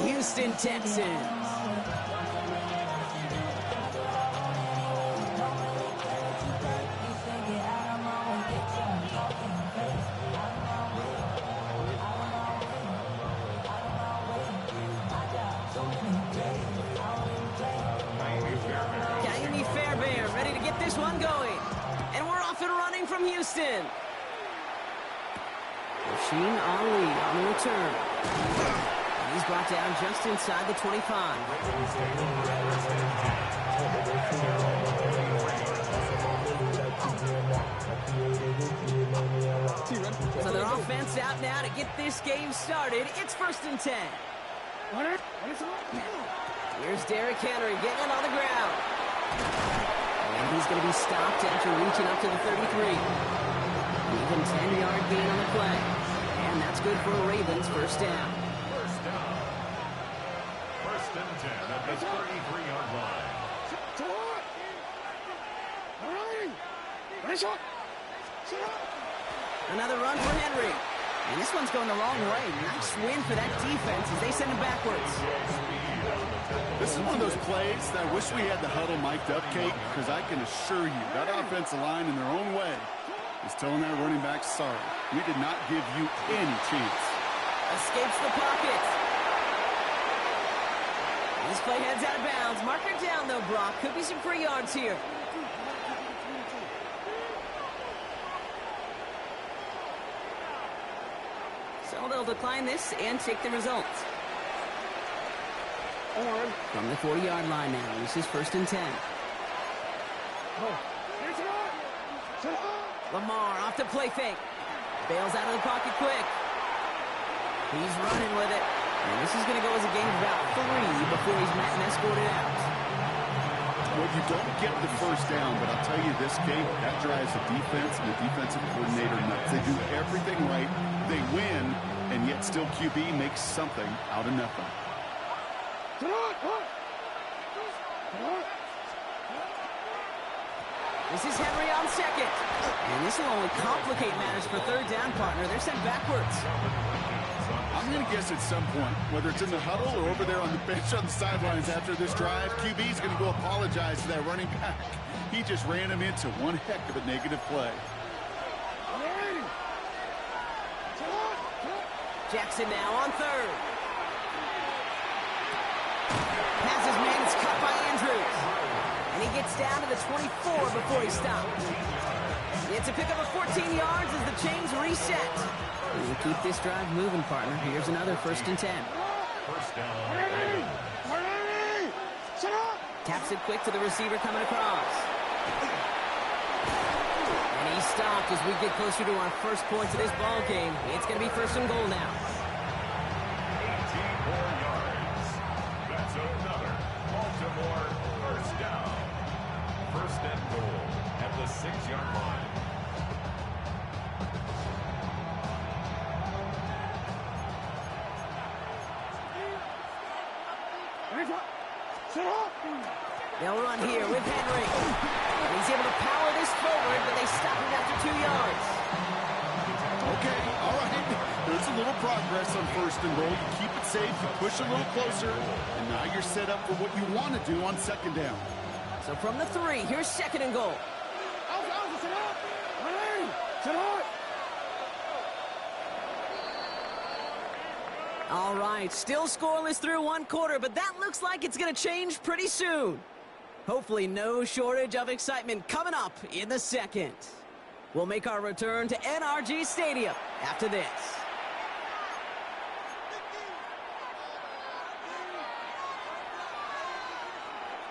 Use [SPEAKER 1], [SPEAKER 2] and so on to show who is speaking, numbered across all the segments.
[SPEAKER 1] Houston Texans. Ready to get this one going. And we're off and running from Houston. Rasheen Ali on the return. And he's brought down just inside the 25. So their offense out now to get this game started. It's 1st and 10. Here's Derrick Henry getting it on the ground. And he's going to be stopped after reaching up to the 33. Even 10-yard gain on the play. And that's good for a Ravens first down.
[SPEAKER 2] First down. 1st and 10 at the 33-yard line.
[SPEAKER 1] Another run for Henry. And this one's going the wrong way. Nice win for that defense as they send him backwards.
[SPEAKER 3] This is one of those plays that I wish we had the huddle mic'd up, Kate, because I can assure you that offensive line in their own way is telling that running back, sorry, we did not give you any chance.
[SPEAKER 1] Escapes the pocket. This play heads out of bounds. Marker down, though, Brock. Could be some free yards here. So they'll decline this and take the results. From the 40-yard line now, this is 1st and 10. Lamar off the play fake. Bails out of the pocket quick. He's running with it. And this is going to go as a game of about 3 before he's met and escorted out.
[SPEAKER 3] Well, you don't get the first down, but I'll tell you this game, that drives the defense and the defensive coordinator nuts. They do everything right. They win, and yet still QB makes something out of nothing.
[SPEAKER 1] This is Henry on second. And this will only complicate matters for 3rd down, partner. They're sent backwards.
[SPEAKER 3] I'm going to guess at some point, whether it's in the huddle or over there on the bench on the sidelines after this drive, QB's going to go apologize to that running back. He just ran him into one heck of a negative play.
[SPEAKER 1] Jackson now on 3rd. Passes man, it's cut by Andrews. And he gets down to the 24 before he stops. It's a pickup of 14 yards as the chains reset. We'll keep this drive moving, partner. Here's another 1st and 10.
[SPEAKER 2] First down.
[SPEAKER 1] Taps it quick to the receiver coming across. And he's stopped as we get closer to our first points of this ball game. It's going to be 1st and goal now.
[SPEAKER 2] 18 more yards. That's another Baltimore first down. 1st and goal at the 6-yard line.
[SPEAKER 1] They'll run here with Henry. And he's able to power this forward, but they stop him after 2 yards.
[SPEAKER 3] Okay, all right. There's a little progress on 1st and goal. You keep it safe, you push a little closer, and now you're set up for what you want to do on 2nd down.
[SPEAKER 1] So from the 3, here's 2nd and goal. All right, still scoreless through 1 quarter, but that looks like it's going to change pretty soon. Hopefully no shortage of excitement coming up in the 2nd. We'll make our return to NRG Stadium after this.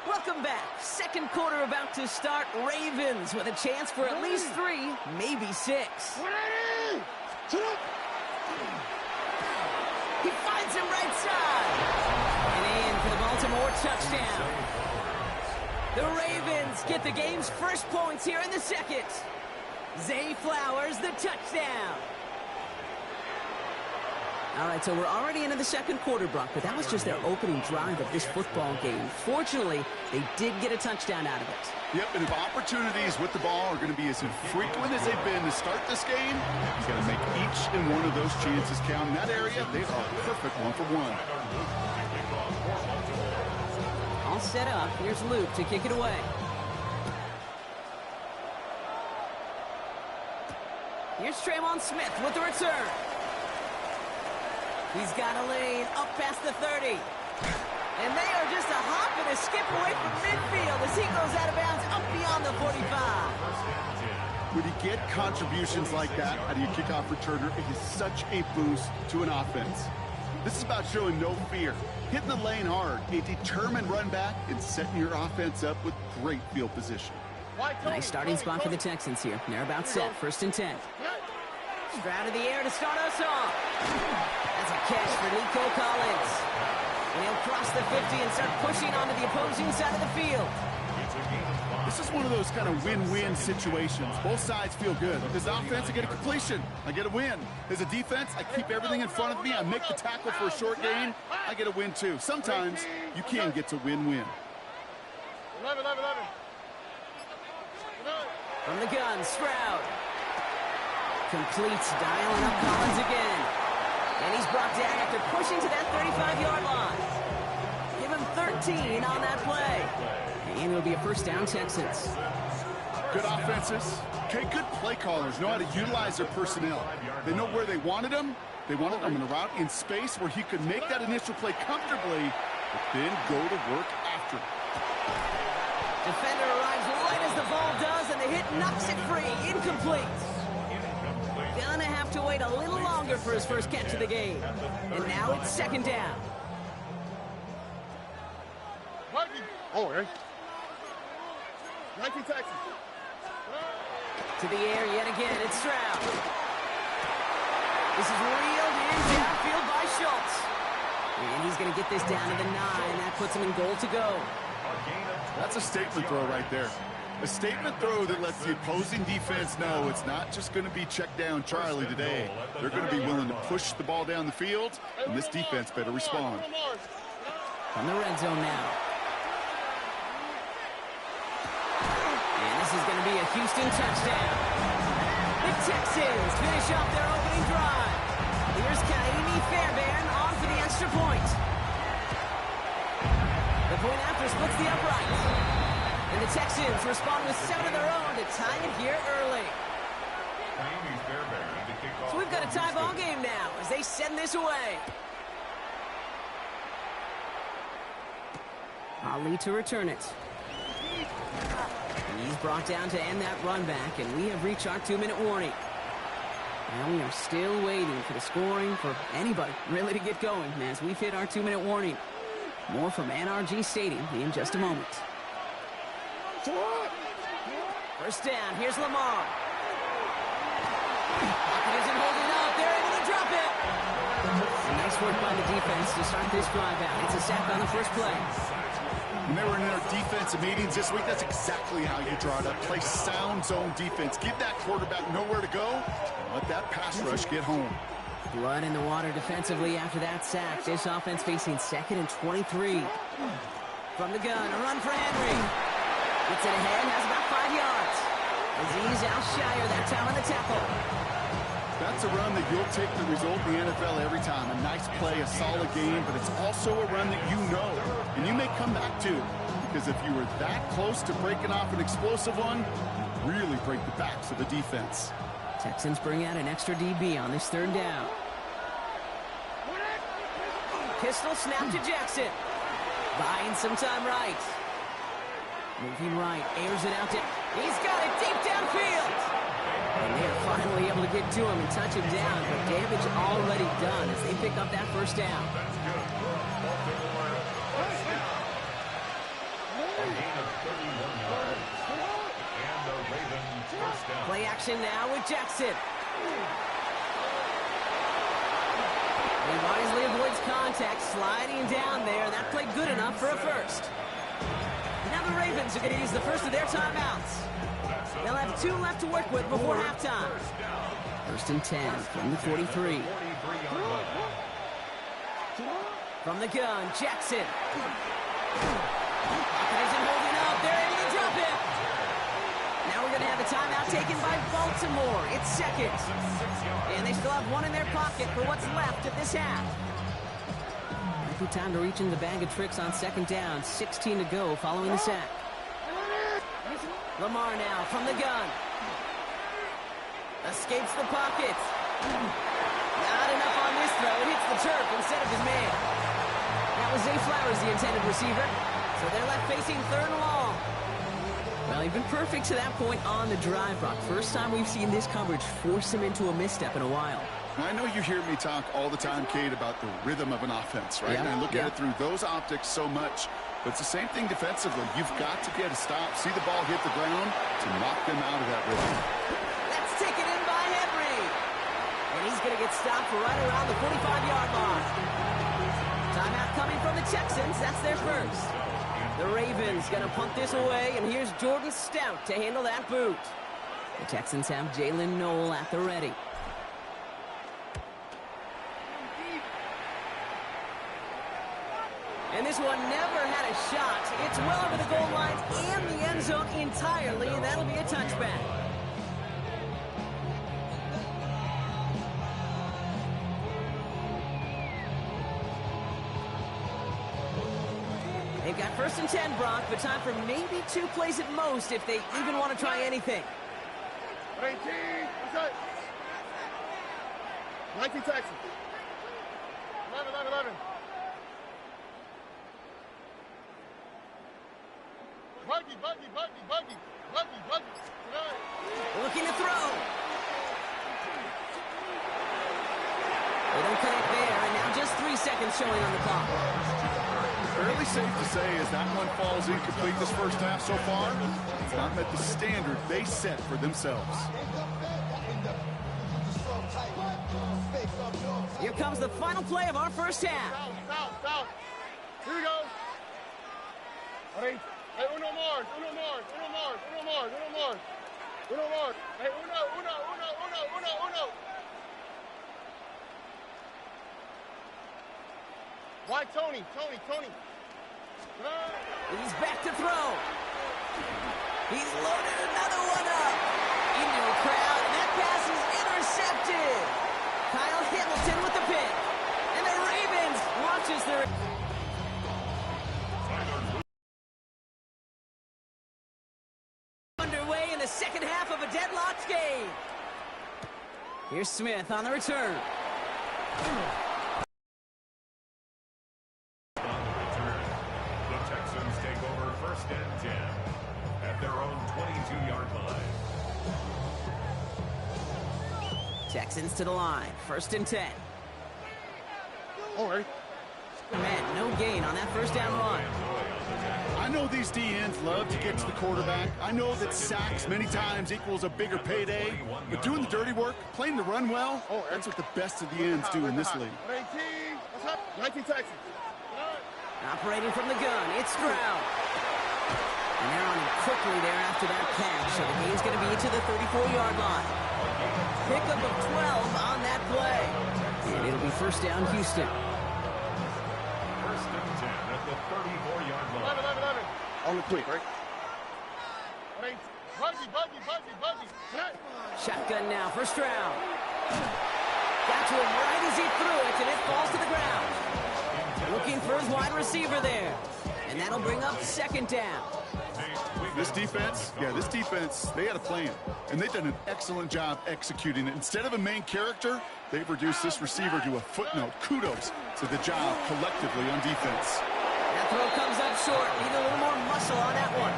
[SPEAKER 1] Welcome back. 2nd quarter about to start. Ravens with a chance for at least 3, maybe 6. He finds him right side. And in for the Baltimore touchdown. The Ravens get the game's first points here in the 2nd. Zay Flowers, the touchdown. All right, so we're already into the 2nd quarter, Brock, but that was just their opening drive of this football game. Fortunately, they did get a touchdown out of it.
[SPEAKER 3] Yep, and if opportunities with the ball are going to be as infrequent as they've been to start this game, you've got to make each and one of those chances count. In that area, they are perfect 1-for-1.
[SPEAKER 1] all set up. Here's Luke to kick it away. Here's Traymon Smith with the return. He's got a lane up past the 30. And they are just a hop and a skip away from midfield as he goes out of bounds up beyond the 45.
[SPEAKER 3] When you get contributions like that out of your kickoff returner, it is such a boost to an offense. This is about showing no fear, hitting the lane hard, a determined run back, and setting your offense up with great field position.
[SPEAKER 1] Nice starting spot for the Texans here. They're about set, 1st and 10. Stroud in the air to start us off. That's a catch for Nico Collins. And he'll cross the 50 and start pushing onto the opposing side of the field.
[SPEAKER 3] This is one of those kind of win-win situations. Both sides feel good. As an offense, I get a completion. I get a win. As a defense, I keep everything in front of me. I make the tackle for a short gain. I get a win, too. Sometimes you can get to win-win.
[SPEAKER 4] 11.
[SPEAKER 1] From the gun, Stroud. Completes, dialing up Collins again. And he's brought down after pushing to that 35-yard line. Give him 13 on that play. And it'll be a 1st down, Texans.
[SPEAKER 3] Good offenses. Okay, good play callers know how to utilize their personnel. They know where they wanted them. They wanted them in a route in space where he could make that initial play comfortably, but then go to work after.
[SPEAKER 1] Defender arrives right as the ball does, and the hit knocks it free. Incomplete. Gonna have to wait a little longer for his first catch of the game. And now it's 2nd down.
[SPEAKER 4] Oh, hey. 19 Texans.
[SPEAKER 1] To the air yet again, it's Stroud. This is reeled in downfield by Schultz. And he's going to get this down to the 9. That puts him in goal to go.
[SPEAKER 3] That's a statement throw right there. A statement throw that lets the opposing defense know it's not just going to be check down Charlie today. They're going to be willing to push the ball down the field, and this defense better respond.
[SPEAKER 1] From the red zone now. This is going to be a Houston touchdown. The Texans finish off their opening drive. Here's Kaimi Fairbairn on for the extra point. The point after splits the uprights. And the Texans respond with 7 of their own to tie it here early. So we've got a tie ball game now as they send this away. Ali to return it. He's brought down to end that run back, and we have reached our 2-minute warning. Now we are still waiting for the scoring for anybody really to get going as we've hit our 2-minute warning. More from NRG Stadium in just a moment. 1st down, here's Lamar. Pocket isn't holding up, they're able to drop it. Nice work by the defense to start this drive out. It's a sack on the first play.
[SPEAKER 3] When they were in their defensive meetings this week, that's exactly how you draw it up. Play sound zone defense. Give that quarterback nowhere to go. And let that pass rush get home.
[SPEAKER 1] Blood in the water defensively after that sack. This offense facing 2nd and 23. From the gun, a run for Henry. Gets it ahead, has about 5 yards. Aziz Al-Shire that time on the tackle.
[SPEAKER 3] That's a run that you'll take the result in the NFL every time. A nice play, a solid game, but it's also a run that you know, and you may come back to. Because if you were that close to breaking off an explosive one, you really break the backs of the defense.
[SPEAKER 1] Texans bring out an extra DB on this 3rd down. Pistol snap to Jackson. Buying some time right. Moving right, airs it out to... He's got it deep downfield! And they are finally able to get to him and touch him down, but damage already done as they pick up that 1st down. Play action now with Jackson. He wisely avoids contact, sliding down there, and that played good enough for a 1st. Now the Ravens are going to use the first of their timeouts. They'll have 2 left to work with before halftime. 1st and 10 from the 43. From the gun, Jackson. Pocket isn't holding up. They're able to drop it. Now we're going to have a timeout taken by Baltimore. It's 2nd. And they still have 1 in their pocket for what's left of this half. Perfect time to reach in the bag of tricks on second down. 16 to go following the sack. Lamar now from the gun. Escapes the pocket. Not enough on this throw. It hits the turf instead of his man. That was Zay Flowers, the intended receiver. So they're left facing third and long. Well, he's been perfect to that point on the drive, Brock. First time we've seen this coverage force him into a misstep in a while.
[SPEAKER 3] I know you hear me talk all the time, Kate, about the rhythm of an offense, right?
[SPEAKER 1] Yeah,
[SPEAKER 3] and I look at it through those optics so much. But it's the same thing defensively. You've got to get a stop, see the ball hit the ground to knock them out of that rhythm.
[SPEAKER 1] That's taken in by Henry. And he's going to get stopped right around the 45-yard line. Timeout coming from the Texans. That's their first. The Ravens going to punt this away, and here's Jordan Stout to handle that boot. The Texans have Jalen Noel at the ready. And this one never had a shot. It's well over the goal line and the end zone entirely, and that'll be a touchback. They've got 1st and 10, Brock, but time for maybe 2 plays at most if they even want to try anything.
[SPEAKER 4] 18, what's that? 19 Texans. 11. Buggy.
[SPEAKER 1] Looking to throw. They don't connect there, and now just 3 seconds showing on the clock.
[SPEAKER 3] Fairly safe to say as that one falls incomplete this first half so far, it's not met the standard they set for themselves.
[SPEAKER 1] Here comes the final play of our first half.
[SPEAKER 4] South. Here we go. Hey, uno more. Hey, uno. Why Tony?
[SPEAKER 1] He's back to throw. He's loaded another one up. Into a crowd, and that pass is intercepted. Kyle Hamilton with the pick. And the Ravens launches their... underway in the second half of a deadlocked game. Here's Smith on the return. Texans to the line. 1st and 10.
[SPEAKER 4] All right.
[SPEAKER 1] Man, no gain on that first down run.
[SPEAKER 3] I know these DNs love to get to the quarterback. I know that sacks many times equals a bigger payday. But doing the dirty work, playing the run well, that's what the best of the ends do in this league.
[SPEAKER 4] 19 Texans.
[SPEAKER 1] Operating from the gun, it's Stroud. And they're on him quickly there after that catch. So the gain's going to be to the 34-yard line. Pickup of 12 on that play. And it'll be 1st down, Houston.
[SPEAKER 2] 1st and 10 at the 34-yard line.
[SPEAKER 4] 11.
[SPEAKER 3] On the quick, right?
[SPEAKER 4] Buggy.
[SPEAKER 1] Shotgun now for Stroud. Got to him right as he threw it, and it falls to the ground. Looking for his wide receiver there. And that'll bring up 2nd down.
[SPEAKER 3] This defense, they had a plan. And they've done an excellent job executing it. Instead of a main character, they've reduced this receiver to a footnote. Kudos to the job collectively on defense.
[SPEAKER 1] That throw comes up short. Need a little more muscle on that one.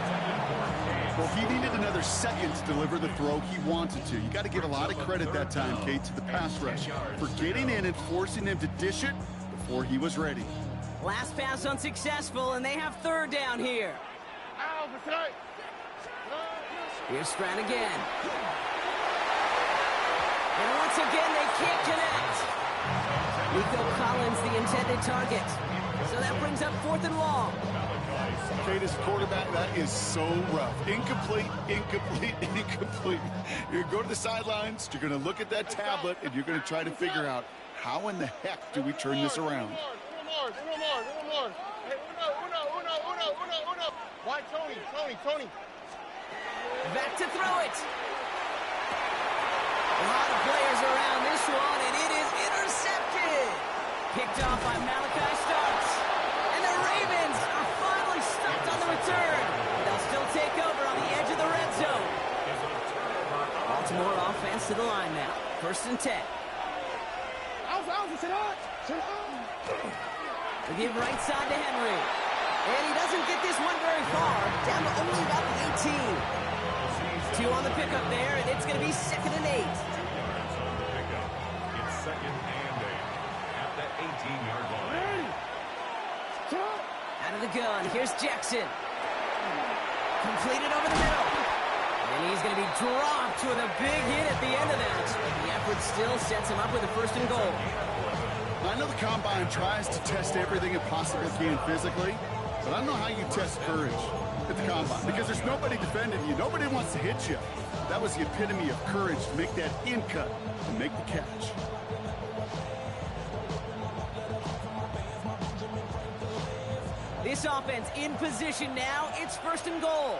[SPEAKER 3] Well, he needed another second to deliver the throw he wanted to. You got to give a lot of credit that time, Kate, to the pass rush for getting in and forcing him to dish it before he was ready.
[SPEAKER 1] Last pass unsuccessful, and they have 3rd down here. Here's Stroud again. And once again, they can't connect. Nico Collins, the intended target. So that brings up 4th and long.
[SPEAKER 3] Kate, as quarterback, that is so rough. Incomplete. You're going to go to the sidelines, you're going to look at that tablet, and you're going to try to figure out how in the heck do we turn this around.
[SPEAKER 4] Uno more. Hey, uno. Why Tony?
[SPEAKER 1] Back to throw it. A lot of players around this one, and it is intercepted. Picked off by Malachi Starks. to the line now. 1st and 10. They give right side to Henry. And he doesn't get this one very far. Down to only about the 18. 2 on the pickup there, and it's going to be 2nd and 8.
[SPEAKER 2] It's 2nd and 8 at the 18-yard line.
[SPEAKER 1] Out of the gun, here's Jackson. Completed over the middle. And he's going to be dropped with a big hit at the end of that. The effort still sets him up with a 1st and goal.
[SPEAKER 3] I know the Combine tries to test everything it possibly can physically, but I don't know how you test courage at the Combine because there's nobody defending you. Nobody wants to hit you. That was the epitome of courage to make that in cut and make the catch.
[SPEAKER 1] This offense in position now. It's 1st and goal.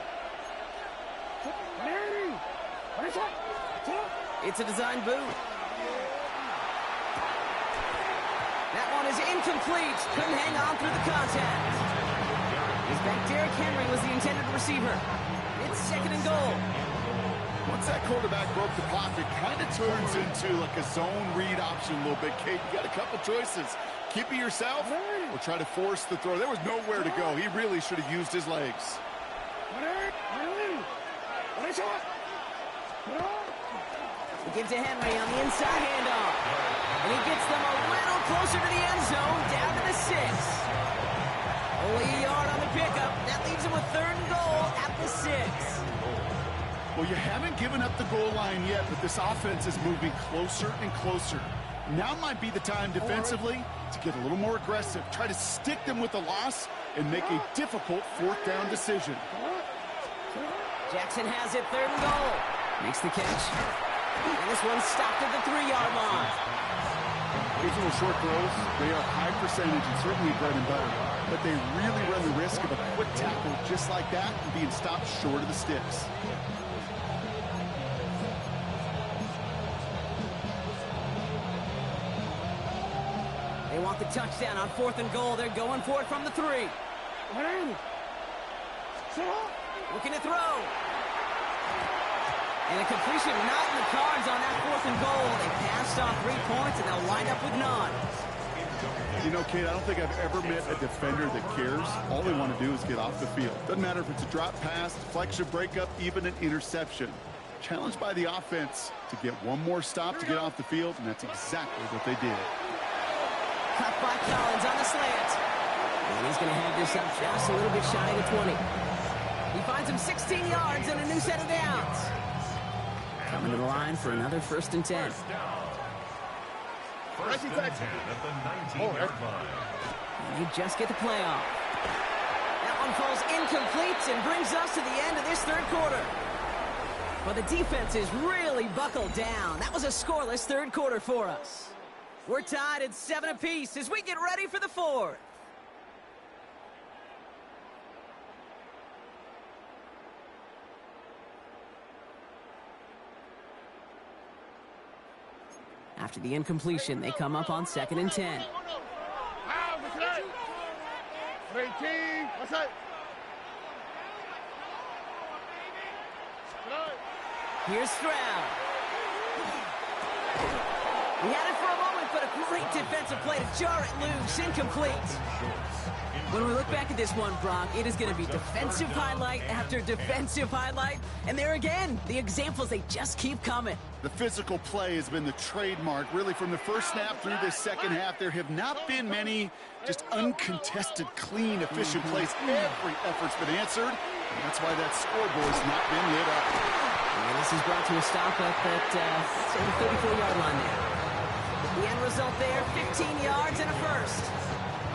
[SPEAKER 1] It's a design boot. That one is incomplete. Couldn't hang on through the contact. He's back. Derrick Henry was the intended receiver. It's 2nd and goal.
[SPEAKER 3] Once that quarterback broke the pocket, kind of turns into like a zone read option a little bit, Kate. You got a couple choices. Keep it yourself or try to force the throw. There was nowhere to go. He really should have used his legs.
[SPEAKER 1] He gives to Henry on the inside handoff. And he gets them a little closer to the end zone, down to the 6. Only a yard on the pickup. That leaves him with 3rd and goal at the 6.
[SPEAKER 3] Well, you haven't given up the goal line yet, but this offense is moving closer and closer. Now might be the time defensively to get a little more aggressive. Try to stick them with the loss and make a difficult 4th down decision.
[SPEAKER 1] Jackson has it, 3rd and goal. Makes the catch. And this one's stopped at the 3-yard line.
[SPEAKER 3] These little short throws, they are high percentage and certainly bread and butter. But they really run the risk of a quick tackle just like that and being stopped short of the sticks.
[SPEAKER 1] They want the touchdown on 4th and goal. They're going for it from the 3. Looking to throw. And a completion not in the cards on that 4th and goal. They passed off 3 points, and they'll wind up with none.
[SPEAKER 3] You know, Kate, I don't think I've ever met a defender that cares. All they want to do is get off the field. Doesn't matter if it's a drop pass, deflection, breakup, even an interception. Challenged by the offense to get one more stop to get off the field, and that's exactly what they did.
[SPEAKER 1] Cut by Collins on the slant. And he's going to have this up just a little bit shy of the 20. He finds him 16 yards and a new set of downs. Coming to the line for another 1st and 10.
[SPEAKER 2] 1st and 10 at the 19-yard line.
[SPEAKER 1] And you just get the play off. That one falls incomplete and brings us to the end of this 3rd quarter. Well, the defense is really buckled down. That was a scoreless 3rd quarter for us. We're tied at 7 apiece as we get ready for the 4th. After the incompletion, they come up on 2nd and 10. Here's Stroud. He had it for a moment, but a great defensive play to jar it loose. Incomplete. When we look back at this one, Brock, it is going to be defensive highlight after defensive highlight. And there again, the examples, they just keep coming.
[SPEAKER 3] The physical play has been the trademark, really, from the first snap through this 2nd half. There have not been many just uncontested, clean, efficient plays. Every effort's been answered, and that's why that scoreboard's not been lit up.
[SPEAKER 1] And this is brought to a stop up at the 34-yard line there. The end result there, 15 yards and a 1st.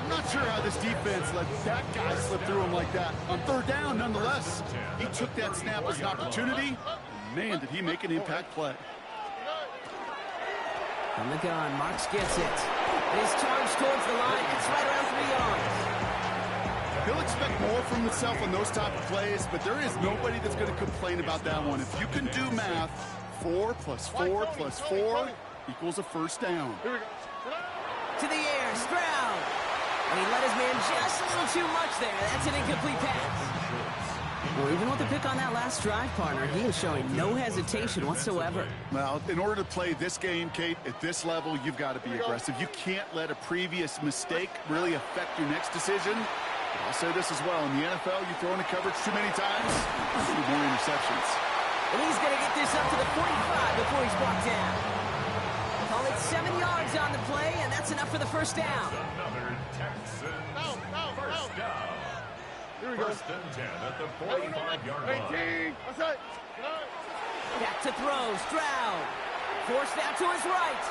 [SPEAKER 3] I'm not sure how this defense let that guy slip through him like that. On 3rd down, nonetheless, he took that snap as an opportunity. Man, did he make an impact play.
[SPEAKER 1] From the gun, Marks gets it. And he's charged towards the line. It's right around 3 yards.
[SPEAKER 3] He'll expect more from himself on those type of plays, but there is nobody that's going to complain about that one. If you can do math, 4 + 4 + 4 equals a 1st down.
[SPEAKER 1] To the air, Stroud. And he let his man just a little too much there. That's an incomplete pass. Well, even with the pick on that last drive, partner, he was showing no hesitation whatsoever.
[SPEAKER 3] Well, in order to play this game, Kate, at this level, you've got to be aggressive. You can't let a previous mistake really affect your next decision. I'll say this as well. In the NFL, you throw into coverage too many times, you see more interceptions.
[SPEAKER 1] And he's going to get this up to the 45 before he's brought down. Call it 7 yards on the play, and that's enough for the first down.
[SPEAKER 2] Another Texans first down.
[SPEAKER 4] Here we go.
[SPEAKER 2] First and 10 at the 45-yard line.
[SPEAKER 4] 18. That's it.
[SPEAKER 1] Back to throw. Stroud. Forced out to his right.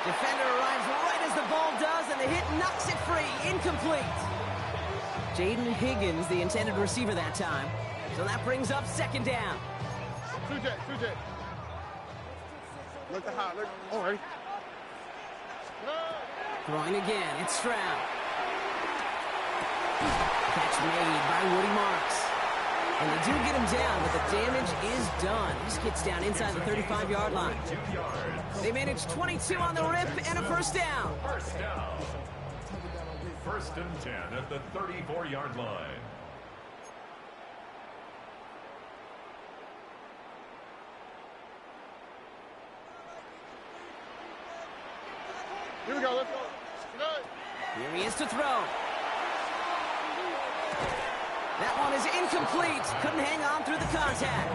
[SPEAKER 1] Defender arrives right as the ball does, and the hit knocks it free. Incomplete. Jaden Higgins, the intended receiver that time. So that brings up second down.
[SPEAKER 4] 2J. Look the high. Look. All right.
[SPEAKER 1] Throwing again. It's Stroud. Catch made by Woody Marks. And they do get him down, but the damage is done. This gets down inside the 35-yard line. They managed 22 on the rip and a first down.
[SPEAKER 2] First down. First and 10 at the 34-yard line.
[SPEAKER 4] Here we go. Let's go.
[SPEAKER 1] Here he is to throw. That one is incomplete. Couldn't hang on through the contact.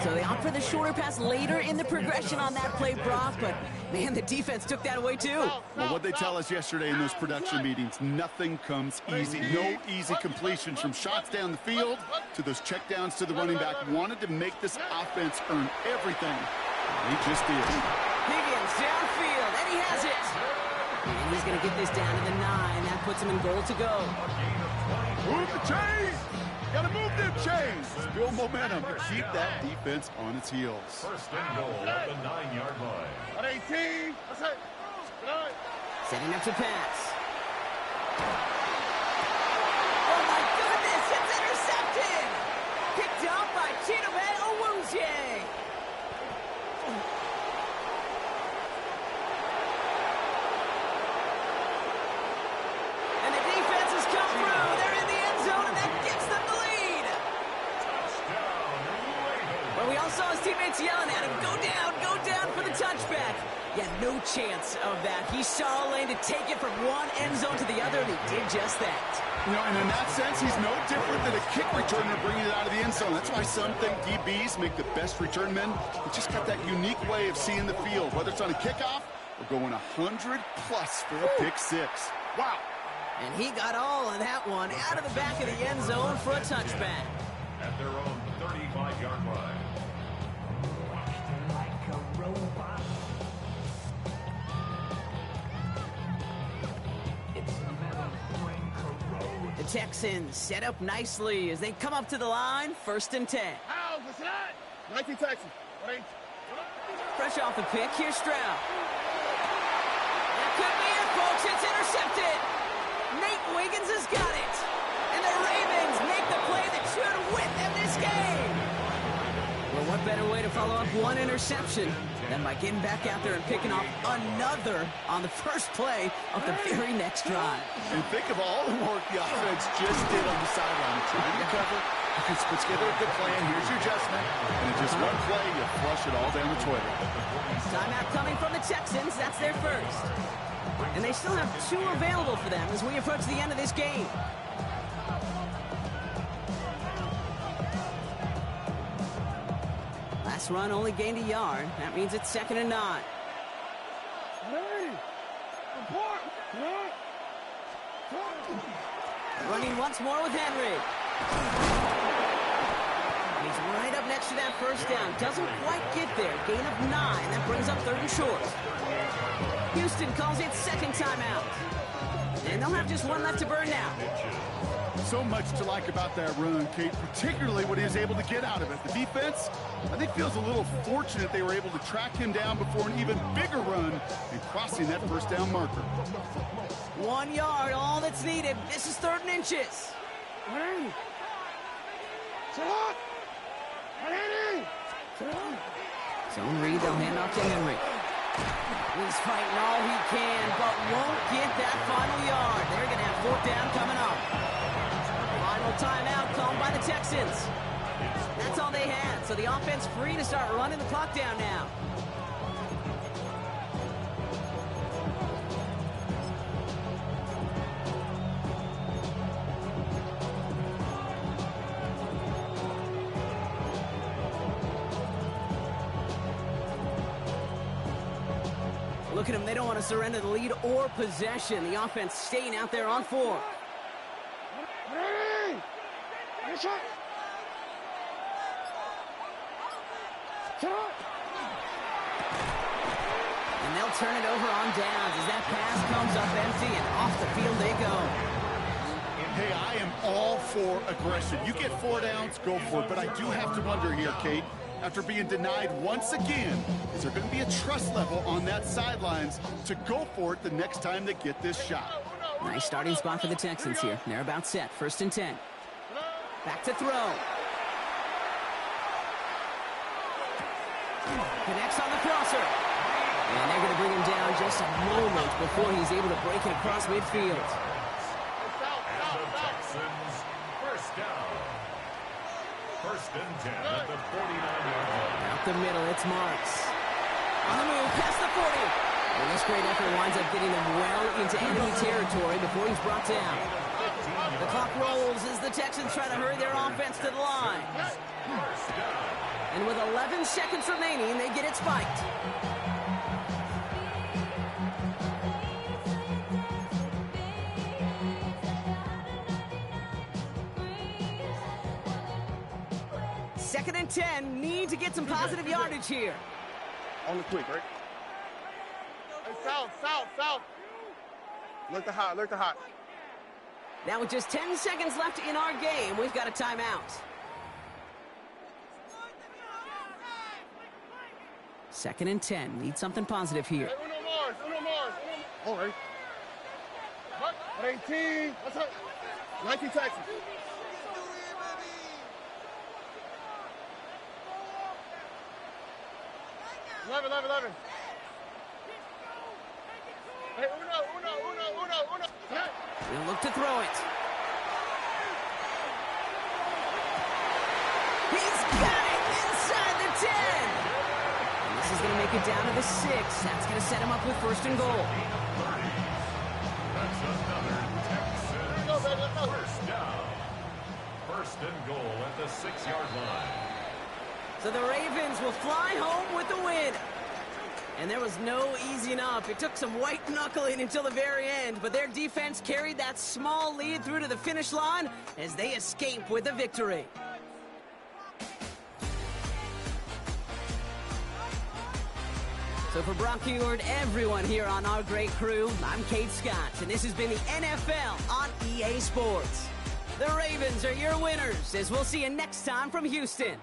[SPEAKER 1] So they opt for the shorter pass later in the progression on that play, Brock, but man, the defense took that away too.
[SPEAKER 3] Well, what they tell us yesterday in those production meetings, nothing comes easy. No easy completions from shots down the field to those checkdowns to the running back. Wanted to make this offense earn everything. He just did.
[SPEAKER 1] Higgins downfield, and he has it. And he's going to get this down to the 9. That puts him in goal to go.
[SPEAKER 3] Move the chains! Got to move them chains! Build momentum to keep that defense on its heels.
[SPEAKER 2] First and goal at the 9-yard line.
[SPEAKER 4] At 18. That's it.
[SPEAKER 1] Setting up to pass. Oh my goodness, it's intercepted! Picked up by Chidobe Owuzie. And the defense has come through. They're in the end zone, and that gives them the lead. But we all saw his teammates yelling at him, go down for the touchback. Yeah, no chance of that. He saw a lane to take it from one end zone to the other, and he did just that.
[SPEAKER 3] You know, and in that sense, he's no different than a kick returner bringing it out of the end zone. That's why some think DBs make the best return men. They just got that unique way of seeing the field, whether it's on a kickoff or going 100-plus for a pick six. Wow.
[SPEAKER 1] And he got all of that one out of the back of the end zone for a touchback.
[SPEAKER 2] At their own 35-yard line.
[SPEAKER 1] The Texans set up nicely as they come up to the line, first and 10.
[SPEAKER 4] How's the shot? 19 Texans.
[SPEAKER 1] Fresh off the pick, here's Stroud. That could be it, folks. It's intercepted. Nate Wiggins has got it. And the Ravens make the play that should win them this game. Well, what better way to follow up one interception than by getting back out there and picking off another on the first play of the very next drive.
[SPEAKER 3] And think of all the work the offense just did on the sideline. Trying to cover, you can put together a good plan. Here's your adjustment. And in just one play, you flush it all down the toilet.
[SPEAKER 1] Timeout coming from the Texans. That's their first. And they still have 2 available for them as we approach the end of this game. Last run only gained a yard. That means it's 2nd and 9. Running once more with Henry. He's right up next to that first down. Doesn't quite get there. Gain of 9. That brings up 3rd and short. Houston calls it second timeout. And they'll have just 1 left to burn now.
[SPEAKER 3] So much to like about that run, Kate, particularly what he was able to get out of it. The defense, I think, feels a little fortunate they were able to track him down before an even bigger run and crossing that first down marker.
[SPEAKER 1] 1 yard, all that's needed. This is 3rd and inches. Zone read, they'll hand off to Henry. He's fighting all he can, but won't get that final yard. They're going to have 4th down coming up. Final No timeout called by the Texans. That's all they had, so the offense free to start running the clock down now. Look at them. They don't want to surrender the lead or possession. The offense staying out there on 4. And they'll turn it over on downs as that pass comes up empty and off the field they go.
[SPEAKER 3] Hey, I am all for aggression. You get 4 downs, go for it. But I do have to wonder here, Kate, after being denied once again, is there going to be a trust level on that sidelines to go for it the next time they get this shot?
[SPEAKER 1] Nice starting spot for the Texans here. They're about set. 1st and 10. Back to throw. Connects on the crosser. And they're going to bring him down just a moment before he's able to break it across midfield.
[SPEAKER 2] And the Texans, 1st down. 1st and 10 at the 49-yard line.
[SPEAKER 1] Out the middle, it's Marks. On the move, past the 40. And this great effort winds up getting them well into enemy territory before he's brought down. The clock rolls as the Texans try to hurry their offense to the line. And with 11 seconds remaining, they get it spiked. Second and 10, need to get some positive yardage here.
[SPEAKER 4] On the quick, right? Hey, south. Look the hot.
[SPEAKER 1] Now with just 10 seconds left in our game, we've got a timeout. Second and 10, need something positive here.
[SPEAKER 4] Hey, Uno Mars. All right. What? 18. What's up? 19 Texans. Eleven. Hey, Uno.
[SPEAKER 1] He'll look to throw it. He's got it inside the 10. And this is going to make it down to the 6. That's going to set him up with 1st and goal.
[SPEAKER 2] That's another Texans 1st down. 1st and goal at the 6-yard line.
[SPEAKER 1] So the Ravens will fly home with the win. And there was no easing up. It took some white knuckling until the very end, but their defense carried that small lead through to the finish line as they escape with a victory. So for Brock Ewart, everyone here on our great crew, I'm Kate Scott, and this has been the NFL on EA Sports. The Ravens are your winners, as we'll see you next time from Houston.